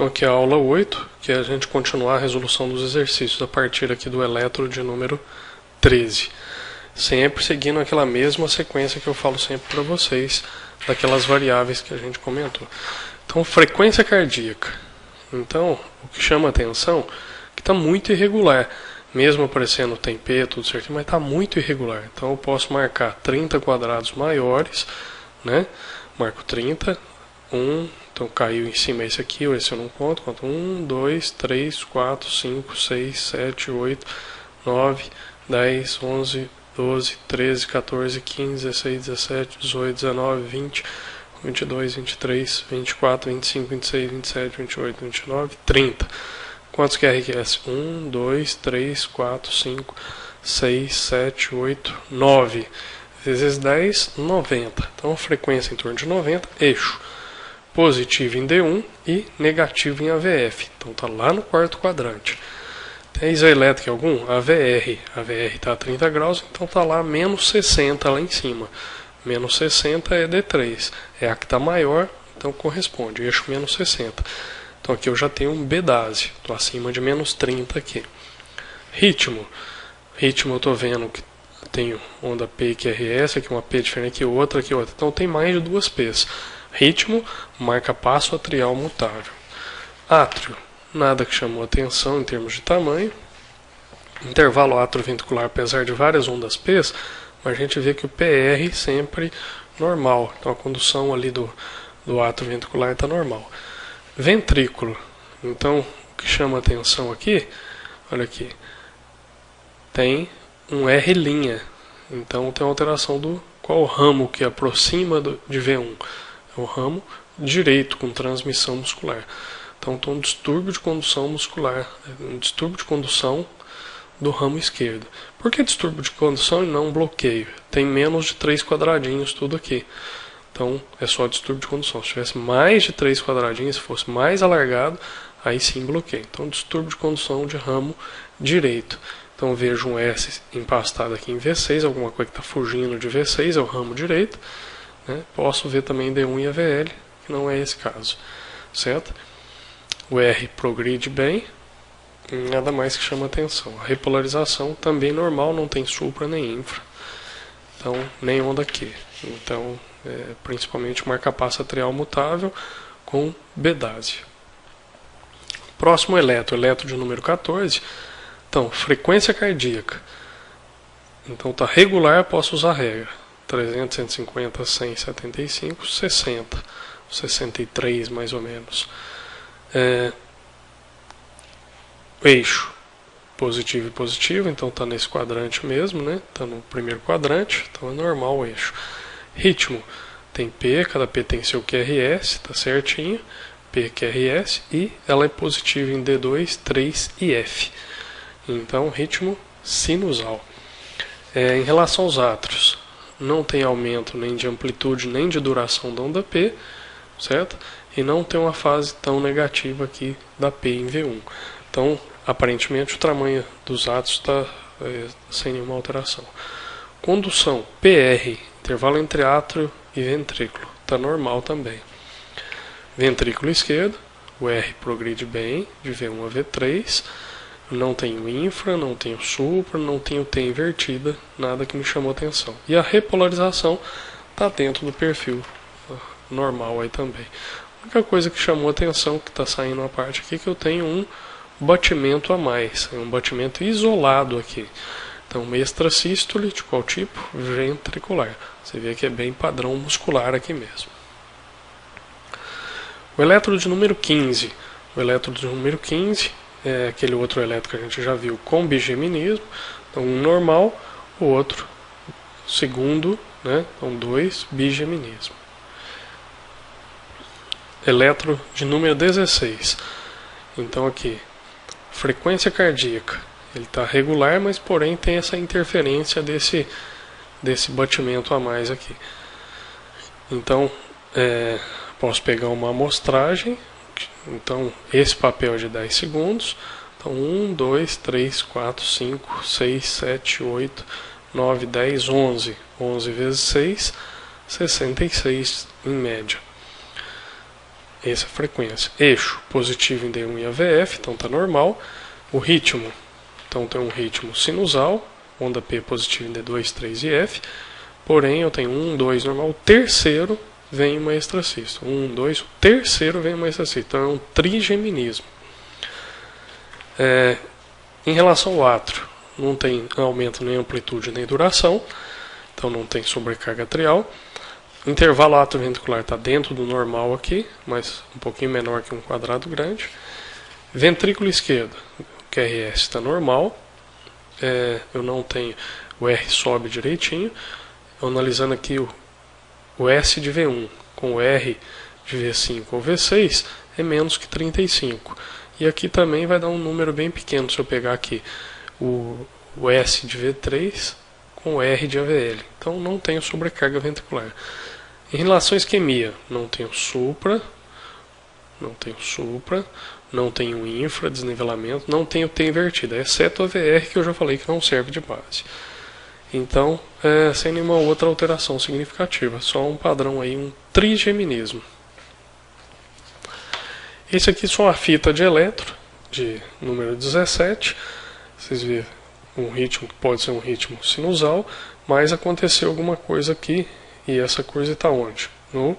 Então aqui é a aula 8, que é a gente continuar a resolução dos exercícios a partir aqui do eletro de número 13. Sempre seguindo aquela mesma sequência que eu falo sempre para vocês, daquelas variáveis que a gente comentou. Então, frequência cardíaca. Então, o que chama a atenção é que está muito irregular. Mesmo aparecendo tem P, tudo certinho, mas está muito irregular. Então, eu posso marcar 30 quadrados maiores, né? Marco 30, 1, então caiu em cima esse aqui, esse eu não conto. Conto 1, 2, 3, 4, 5, 6, 7, 8, 9, 10, 11, 12, 13, 14, 15, 16, 17, 18, 19, 20, 22, 23, 24, 25, 26, 27, 28, 29, 30. Quantos QRQS? 1, 2, 3, 4, 5, 6, 7, 8, 9. Vezes 10, 90. Então, frequência em torno de 90. Eixo positivo em D1 e negativo em AVF. Então, está lá no quarto quadrante. Tem isoelétrica algum? AVR. AVR está a 30 graus, então está lá menos 60 lá em cima. Menos 60 é D3. É a que está maior, então corresponde. Eixo menos 60. Então aqui eu já tenho um Bdase. Estou acima de menos 30 aqui. Ritmo. Ritmo eu estou vendo que tenho onda P e QRS. Aqui uma P diferente que outra, aqui outra. Então tem mais de duas P's. Ritmo, marca passo atrial mutável. Átrio. Nada que chamou atenção em termos de tamanho. Intervalo atroventricular, apesar de várias ondas P's, mas a gente vê que o PR sempre normal. Então a condução ali do atroventricular está normal. Ventrículo. Então o que chama atenção aqui, olha aqui, tem um R'. Então tem uma alteração do qual ramo que aproxima de V1. É o ramo direito com transmissão muscular. Então tem um distúrbio de condução muscular, um distúrbio de condução do ramo esquerdo. Por que distúrbio de condução e não bloqueio? Tem menos de 3 quadradinhos tudo aqui. Então é só distúrbio de condução. Se tivesse mais de 3 quadradinhos, se fosse mais alargado, aí sim bloqueio. Então distúrbio de condução de ramo direito. Então vejo um S empastado aqui em V6, alguma coisa que está fugindo de V6, é o ramo direito. Né? Posso ver também D1 e AVL, que não é esse caso. Certo? O R progride bem, nada mais que chama atenção. A repolarização também normal, não tem supra nem infra. Então, nem onda Q. Então, principalmente marca-passo atrial mutável com Bdase. Próximo eletro de número 14. Então, frequência cardíaca. Então, está regular, posso usar a regra. 300, 150, 100, 75, 60. 63 mais ou menos. Eixo positivo e positivo, então está nesse quadrante mesmo, né? Está no primeiro quadrante, então é normal o eixo. Ritmo, tem P, cada P tem seu QRS, tá certinho, P, QRS, e ela é positiva em D2, 3 e F. Então, ritmo sinusal. Em relação aos átrios, não tem aumento nem de amplitude nem de duração da onda P, certo? E não tem uma fase tão negativa aqui da P em V1. Então, aparentemente, o tamanho dos átrios está sem nenhuma alteração. Condução, PR, intervalo entre átrio e ventrículo, está normal também. Ventrículo esquerdo, o R progride bem, de V1 a V3, não tenho infra, não tenho supra, não tenho T invertida, nada que me chamou atenção. E a repolarização está dentro do perfil normal aí também. A única coisa que chamou atenção, que está saindo uma parte aqui, que eu tenho um batimento a mais, um batimento isolado aqui. Então, extrasístole, de qual tipo? Ventricular. Você vê que é bem padrão muscular aqui mesmo. O eletro de número 15. O eletro de número 15 é aquele outro eletro que a gente já viu com bigeminismo. Então, um normal, o outro segundo, né? Então, 2, bigeminismo. Eletro de número 16. Então, aqui, frequência cardíaca. Ele está regular, mas porém tem essa interferência desse batimento a mais aqui. Então, posso pegar uma amostragem. Então, esse papel é de 10 segundos. Então, 1, 2, 3, 4, 5, 6, 7, 8, 9, 10, 11. 11 vezes 6, 66 em média. Essa é a frequência. Eixo positivo em D1 e AVF, então está normal. O ritmo, então tem um ritmo sinusal, onda P positivo em D2, 3 e F. Porém, eu tenho 1, 2 normal. O terceiro vem uma extracístole. 1, 2, o terceiro vem uma extracístole. Então é um trigeminismo. Em relação ao átrio, não tem aumento nem amplitude nem duração. Então não tem sobrecarga atrial. O intervalo atrioventricular está dentro do normal aqui, mas um pouquinho menor que um quadrado grande. Ventrículo esquerdo, o QRS está normal. Eu não tenho, o R sobe direitinho. Analisando aqui o S de V1 com o R de V5 ou V6 é menos que 35. E aqui também vai dar um número bem pequeno se eu pegar aqui o S de V3 com o R de AVL. Então não tenho sobrecarga ventricular. Em relação à isquemia, não tenho supra, não tenho infra, desnivelamento, não tenho T invertida, exceto a VR que eu já falei que não serve de base. Então, sem nenhuma outra alteração significativa, só um padrão aí, um trigeminismo. Esse aqui é só uma fita de eletro, de número 17. Vocês viram um ritmo que pode ser um ritmo sinusal, mas aconteceu alguma coisa aqui, e essa coisa está onde? No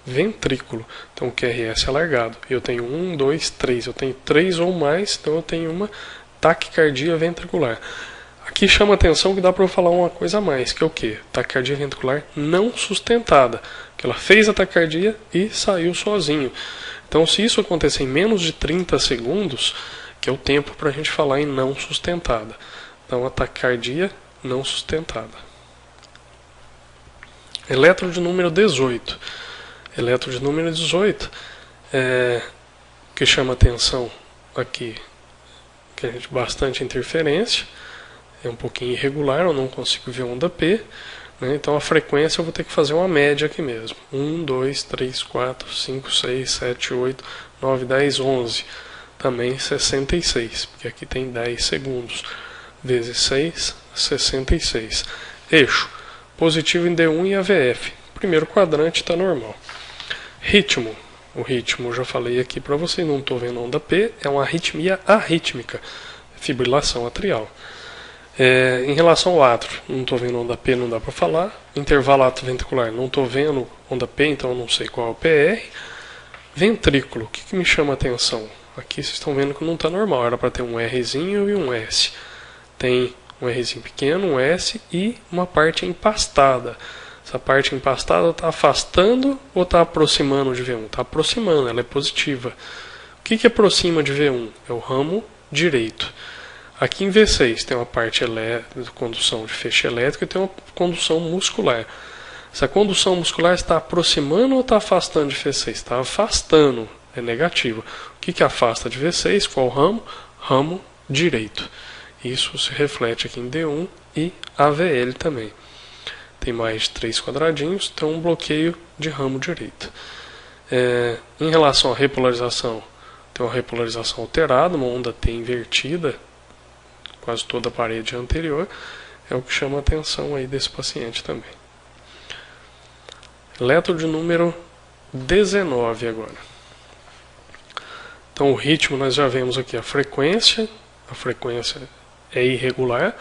ventrículo. Então o QRS é alargado. Eu tenho 1, 2, 3. Eu tenho 3 ou mais, então eu tenho uma taquicardia ventricular. Aqui chama atenção que dá para eu falar uma coisa a mais, que é o quê? Taquicardia ventricular não sustentada. Que ela fez a taquicardia e saiu sozinho. Então se isso acontecer em menos de 30 segundos, que é o tempo para a gente falar em não sustentada. Então a taquicardia não sustentada. Elétrode número 18. Elétrode número 18, que chama atenção aqui, que a gente bastante interferência, é um pouquinho irregular, eu não consigo ver onda P, né? Então a frequência eu vou ter que fazer uma média aqui mesmo. 1, 2, 3, 4, 5, 6, 7, 8, 9, 10, 11. Também 66, porque aqui tem 10 segundos. Vezes 6, 66. Eixo positivo em D1 e AVF. Primeiro quadrante está normal. Ritmo. O ritmo eu já falei aqui para vocês, não estou vendo onda P, é uma arritmia arrítmica, fibrilação atrial. Em relação ao átrio, não estou vendo onda P, não dá para falar. Intervalo atrioventricular, não estou vendo onda P, então eu não sei qual é o PR. Ventrículo, o que me chama a atenção? Aqui vocês estão vendo que não está normal, era para ter um Rzinho e um S. Tem um Rzinho pequeno, um S e uma parte empastada. Essa parte empastada está afastando ou está aproximando de V1? Está aproximando, ela é positiva. O que aproxima de V1? É o ramo direito. Aqui em V6 tem uma parte de condução de feixe elétrico e tem uma condução muscular. Essa condução muscular está aproximando ou está afastando de V6? Está afastando, é negativo. O que afasta de V6? Qual ramo? Ramo direito. Isso se reflete aqui em D1 e AVL também. Tem mais de 3 quadradinhos, então um bloqueio de ramo direito. Em relação à repolarização, tem uma repolarização alterada, uma onda T invertida, quase toda a parede anterior, é o que chama a atenção aí desse paciente também. Elétrode número 19 agora. Então o ritmo nós já vemos aqui, a frequência é irregular,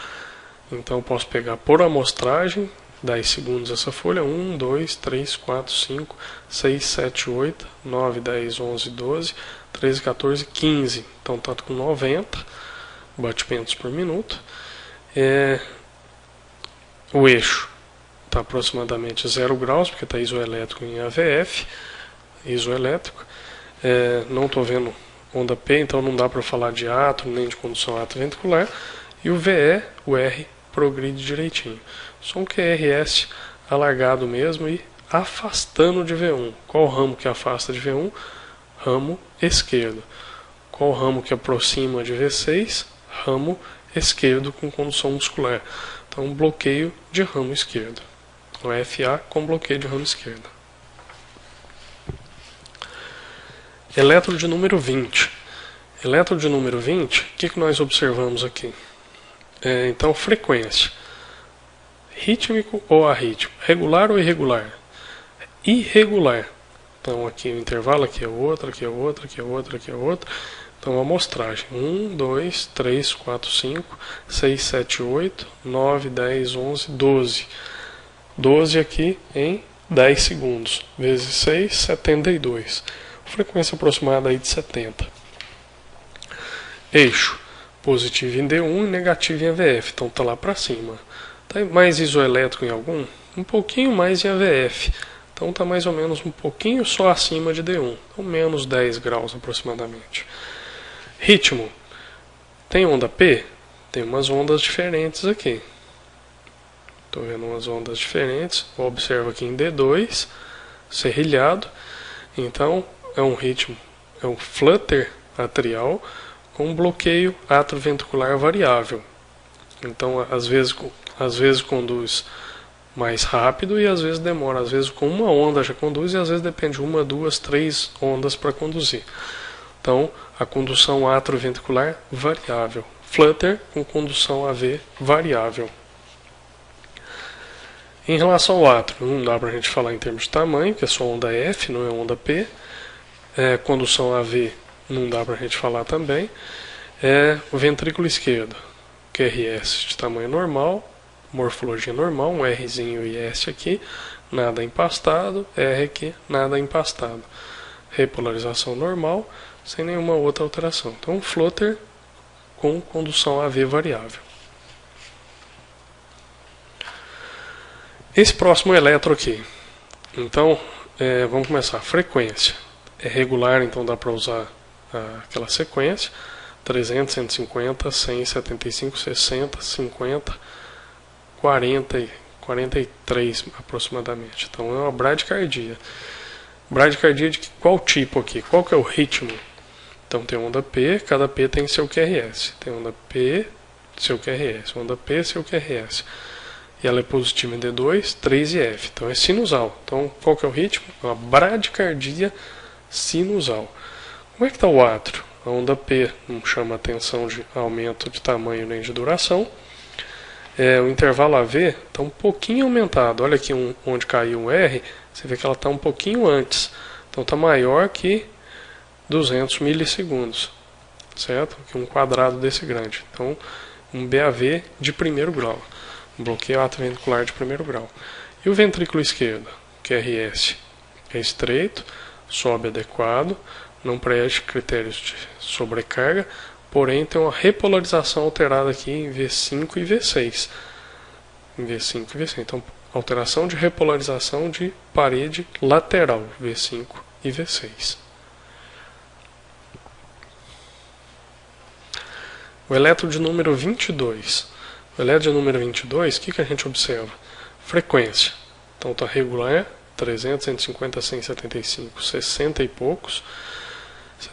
então eu posso pegar por amostragem, 10 segundos essa folha, 1, 2, 3, 4, 5, 6, 7, 8, 9, 10, 11, 12, 13, 14, 15. Então está com 90 batimentos por minuto. O eixo está aproximadamente 0 graus, porque está isoelétrico em AVF, isoelétrico. Não estou vendo onda P, então não dá para falar de átrio, nem de condução atrioventricular. E o VE, o R, progride direitinho. Só um QRS alargado mesmo e afastando de V1. Qual ramo que afasta de V1? Ramo esquerdo. Qual ramo que aproxima de V6? Ramo esquerdo com condução muscular. Então, bloqueio de ramo esquerdo. O FA com bloqueio de ramo esquerdo. Elétrode número 20. Elétrode número 20, o que nós observamos aqui? Então, frequência. Rítmico ou arrítmico? Regular ou irregular? Irregular. Então aqui o intervalo, aqui é outro, aqui é outro, aqui é outro, aqui é outro. Então a amostragem: 1, 2, 3, 4, 5, 6, 7, 8, 9, 10, 11, 12. 12 aqui em 10 segundos. Vezes 6, 72. Frequência aproximada aí de 70. Eixo: positivo em D1 e negativo em AVF. Então está lá para cima. Tá mais isoelétrico em algum? Um pouquinho mais em AVF. Então está mais ou menos um pouquinho só acima de D1. Então menos 10 graus aproximadamente. Ritmo: tem onda P? Tem umas ondas diferentes aqui. Estou vendo umas ondas diferentes. Observa aqui em D2, serrilhado. Então é um ritmo, é um flutter atrial com bloqueio atroventricular variável. Então às vezes conduz mais rápido e às vezes demora. Às vezes com uma onda já conduz e às vezes depende de 1, 2, 3 ondas para conduzir. Então a condução atroventricular variável. Flutter com condução AV variável. Em relação ao átrio, não dá para a gente falar em termos de tamanho, que é só onda F, não é onda P. Condução AV não dá para a gente falar também. O ventrículo esquerdo, QRS de tamanho normal, morfologia normal, um Rzinho e S aqui, nada empastado, R aqui, nada empastado. Repolarização normal, sem nenhuma outra alteração. Então, flutter com condução AV variável. Esse próximo eletro aqui. Então, vamos começar. Frequência. É regular, então dá para usar aquela sequência. 300, 150, 100, 75, 60, 50, 40 e 43 aproximadamente. Então é uma bradicardia. Bradicardia de qual tipo aqui? Qual que é o ritmo? Então tem onda P, cada P tem seu QRS. Tem onda P, seu QRS. Onda P, seu QRS. E ela é positiva em D2, 3 e F. Então é sinusal. Então qual que é o ritmo? É uma bradicardia sinusal. Como é que está o átrio? A onda P não chama atenção de aumento de tamanho nem de duração. O intervalo AV está um pouquinho aumentado. Olha aqui onde caiu o R, você vê que ela está um pouquinho antes. Então está maior que 200 milissegundos. Certo? Aqui um quadrado desse grande. Então um BAV de primeiro grau. Um bloqueio atroventricular de primeiro grau. E o ventrículo esquerdo, QRS, é estreito, sobe adequado, não preenche critérios de sobrecarga, porém tem uma repolarização alterada aqui em V5 e V6. Em V5 e V6. Então, alteração de repolarização de parede lateral, V5 e V6. O eletro de número 22. O eletro de número 22, o que a gente observa? Frequência. Então está regular, 300, 150, 175, 60 e poucos,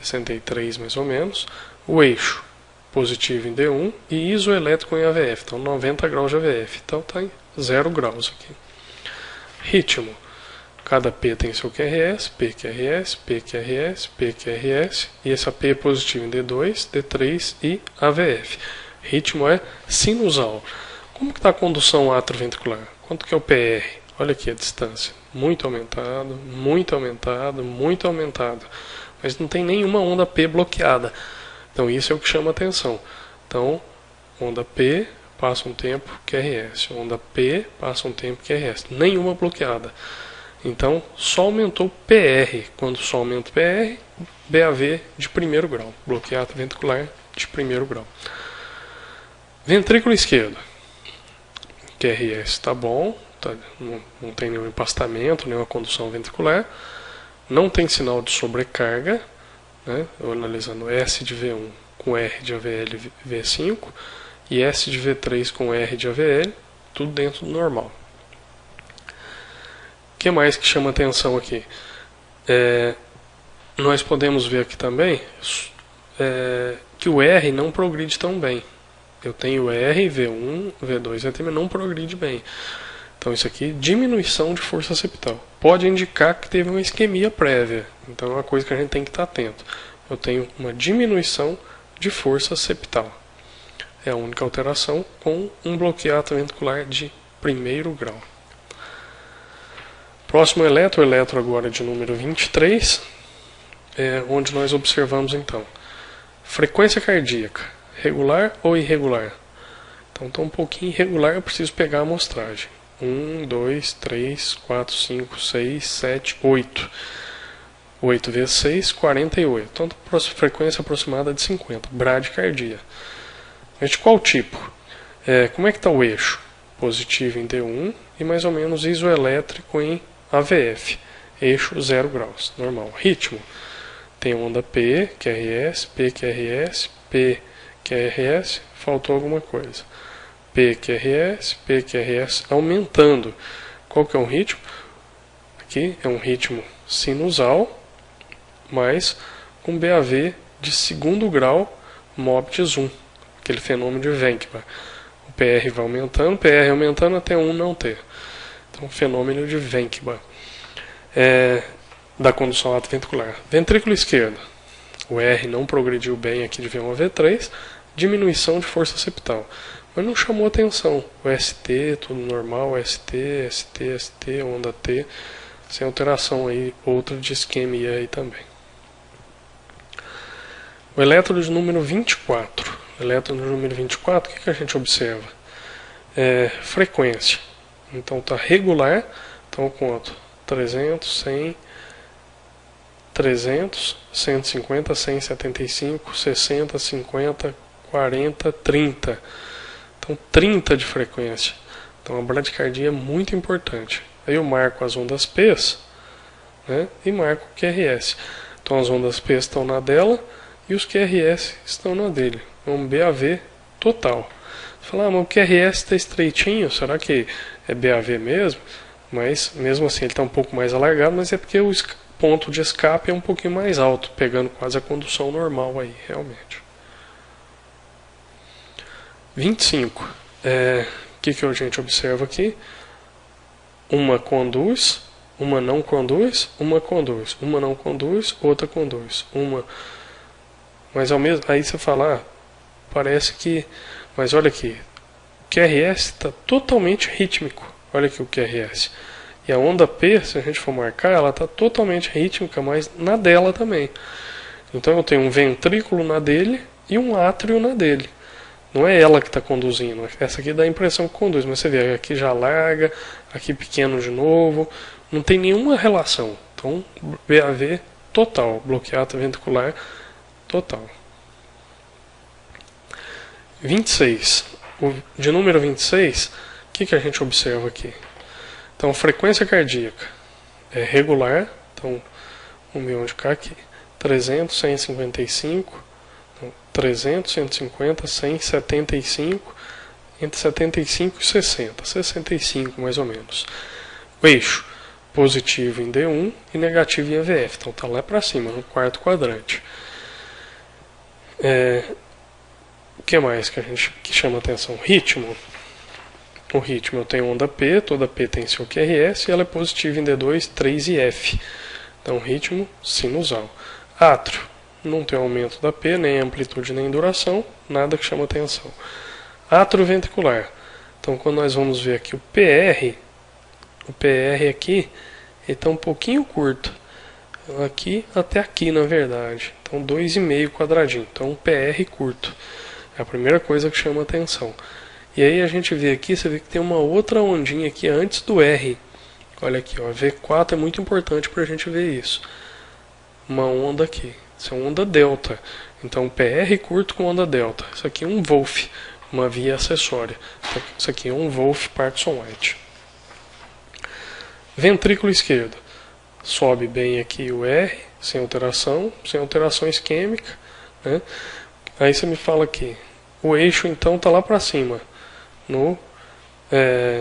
63 mais ou menos. O eixo, positivo em D1 e isoelétrico em AVF, então 90 graus de AVF. Então está em 0 graus aqui. Ritmo. Cada P tem seu QRS, PQRS, PQRS, PQRS, e essa P é positivo em D2, D3 e AVF. Ritmo é sinusal. Como que está a condução atroventricular? Quanto que é o PR? Olha aqui a distância. Muito aumentado, muito aumentado, muito aumentado. Mas não tem nenhuma onda P bloqueada. Então isso é o que chama atenção. Então, onda P, passa um tempo, QRS. Onda P, passa um tempo, QRS. Nenhuma bloqueada. Então, só aumentou o PR. Quando só aumenta o PR, BAV de primeiro grau. Bloqueio atroventricular de primeiro grau. Ventrículo esquerdo. QRS está bom. Não tem nenhum empastamento, nenhuma condução ventricular. Não tem sinal de sobrecarga. Né? Eu analisando S de V1 com R de AVL V5 e S de V3 com R de AVL, tudo dentro do normal. O que mais que chama atenção aqui? Nós podemos ver aqui também que o R não progride tão bem. Eu tenho R, V1, V2, V3, mas não progride bem. Então isso aqui, diminuição de força septal. Pode indicar que teve uma isquemia prévia. Então é uma coisa que a gente tem que estar atento. Eu tenho uma diminuição de força septal. É a única alteração com um bloqueio atroventricular de primeiro grau. Próximo eletro agora de número 23, onde nós observamos então frequência cardíaca, regular ou irregular. Então está um pouquinho irregular, eu preciso pegar a amostragem. 1, 2, 3, 4, 5, 6, 7, 8. 8 vezes 6, 48. Então, frequência aproximada de 50. Bradicardia. Mas de qual tipo? Como é que está o eixo? Positivo em D1 e mais ou menos isoelétrico em AVF. Eixo 0 graus. Normal. Ritmo. Tem onda P, QRS, P, QRS, P, QRS. Faltou alguma coisa. P, QRS, P, QRS. Aumentando. Qual que é o ritmo? Aqui é um ritmo sinusal, mas com BAV de segundo grau, MOBITS 1, aquele fenômeno de Wenkman. O PR vai aumentando, PR aumentando até 1 não ter. Então, fenômeno de Wenkman. Da condução atrioventricular. Ventrículo esquerdo. O R não progrediu bem aqui de V1 a V3, diminuição de força septal. Mas não chamou atenção. O ST, tudo normal, ST, ST, ST, onda T, sem alteração aí, outra de isquemia aí também. O elétrodo de número 24. O elétrodo de número 24, o que a gente observa? Frequência. Então está regular, então eu conto 300, 100, 300, 150, 175, 60, 50, 40, 30. Então 30 de frequência. Então a bradicardia é muito importante. Aí eu marco as ondas P's, né, e marco o QRS. Então as ondas P's estão na dela e os QRS estão na dele. É um BAV total. Você fala, mas o QRS está estreitinho, será que é BAV mesmo? Mas mesmo assim ele está um pouco mais alargado, mas é porque o ponto de escape é um pouquinho mais alto, pegando quase a condução normal aí, realmente. 25. O que a gente observa aqui? Uma conduz, uma não conduz, uma conduz. Uma não conduz, outra conduz. Uma... Mas ao mesmo... Aí você fala, parece que... Mas olha aqui, o QRS está totalmente rítmico. Olha aqui o QRS. E a onda P, se a gente for marcar, ela está totalmente rítmica, mas na dela também. Então eu tenho um ventrículo na dele e um átrio na dele. Não é ela que está conduzindo. Essa aqui dá a impressão que conduz, mas você vê, aqui já larga, aqui pequeno de novo. Não tem nenhuma relação. Então, BAV total, bloqueado ventricular total. 26. De número 26, o que a gente observa aqui? Então, frequência cardíaca é regular. Então, vamos ver onde ficar aqui. 300, 155... 300, 150, 100, 75, entre 75 e 60, 65 mais ou menos. O eixo positivo em D1 e negativo em AVF, então está lá para cima, no quarto quadrante. O que mais que chama atenção? Ritmo. O ritmo, eu tenho onda P, toda P tem seu QRS e ela é positiva em D2, 3 e F. Então ritmo sinusal. Átrio. Não tem aumento da P, nem amplitude, nem duração, nada que chama atenção. Atrioventricular. Então, quando nós vamos ver aqui o PR aqui, ele está um pouquinho curto. Aqui até aqui, na verdade. Então, 2,5 quadradinho. Então, um PR curto. É a primeira coisa que chama atenção. E aí a gente vê aqui, você vê que tem uma outra ondinha aqui antes do R. Olha aqui, ó, V4 é muito importante para a gente ver isso. Uma onda aqui. Isso é onda delta. Então, PR curto com onda delta. Isso aqui é um Wolff, uma via acessória. Isso aqui é um Wolff Parkinson White. Ventrículo esquerdo. Sobe bem aqui o R, sem alteração isquêmica. Né? Aí você me fala aqui. O eixo, então, está lá para cima. No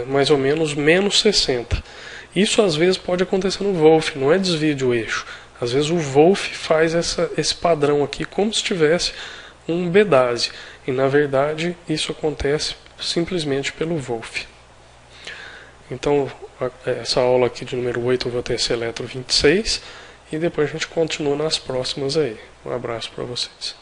mais ou menos menos 60. Isso, às vezes, pode acontecer no Wolff. Não é desvio de eixo. Às vezes o Wolff faz esse padrão aqui como se tivesse um bedase. E na verdade isso acontece simplesmente pelo Wolff. Então essa aula aqui de número 8 eu vou ter esse eletro 26. E depois a gente continua nas próximas aí. Um abraço para vocês.